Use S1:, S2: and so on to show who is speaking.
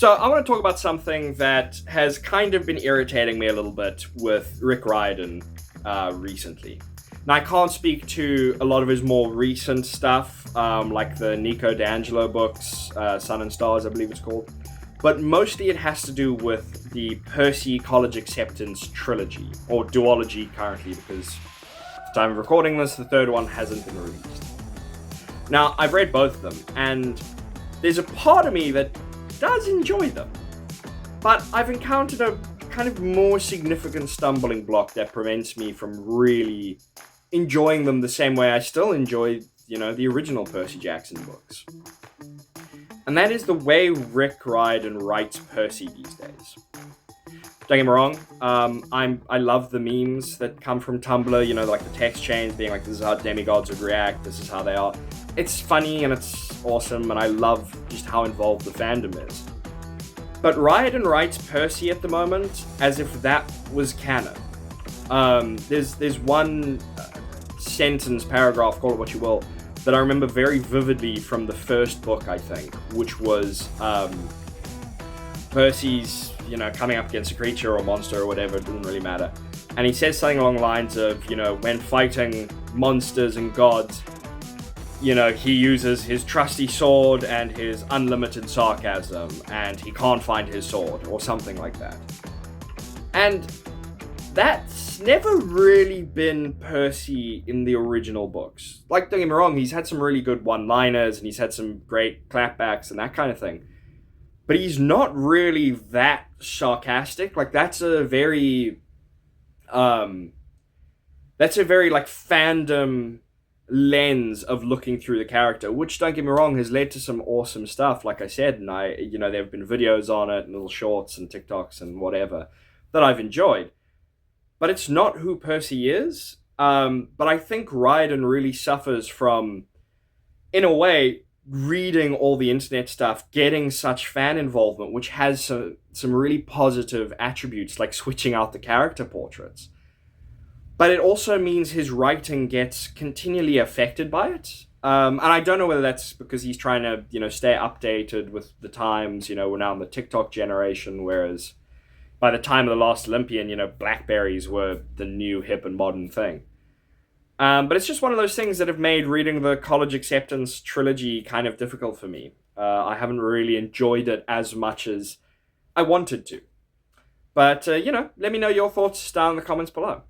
S1: So I want to talk about something that has kind of been irritating me a little bit with Rick Riordan recently. Now, I can't speak to a lot of his more recent stuff, like the Nico D'Angelo books, Sun and Stars, I believe it's called. But mostly it has to do with the Percy College Acceptance trilogy, or duology currently, because at the time of recording this, the third one hasn't been released. Now, I've read both of them, and there's a part of me that does enjoy them. But I've encountered a kind of more significant stumbling block that prevents me from really enjoying them the same way I still enjoy, the original Percy Jackson books. And that is the way Rick Riordan writes Percy these days. Don't get me wrong, I love the memes that come from Tumblr, like the text chains being like, this is how demigods would react, this is how they are. It's funny and it's awesome, and I love just how involved the fandom is. But Riordan writes Percy at the moment as if that was canon. There's one sentence, paragraph, call it what you will, that I remember very vividly from the first book, I think, which was Percy's, coming up against a creature or monster or whatever, it doesn't really matter. And he says something along the lines of, when fighting monsters and gods, he uses his trusty sword and his unlimited sarcasm, and he can't find his sword, or something like that. And that's never really been Percy in the original books. Like, don't get me wrong, he's had some really good one-liners, and he's had some great clapbacks and that kind of thing. But he's not really that sarcastic. Like, that's a very fandom lens of looking through the character, which, don't get me wrong, has led to some awesome stuff, like I said, and there have been videos on it, and little shorts and TikToks and whatever that I've enjoyed. But it's not who Percy is. But I think Riordan really suffers from, in a way, reading all the internet stuff, getting such fan involvement, which has some really positive attributes, like switching out the character portraits. But it also means his writing gets continually affected by it. And I don't know whether that's because he's trying to, stay updated with the times. We're now in the TikTok generation, whereas by the time of The Last Olympian, Blackberries were the new hip and modern thing. But it's just one of those things that have made reading the College Acceptance trilogy kind of difficult for me. I haven't really enjoyed it as much as I wanted to. But, let me know your thoughts down in the comments below.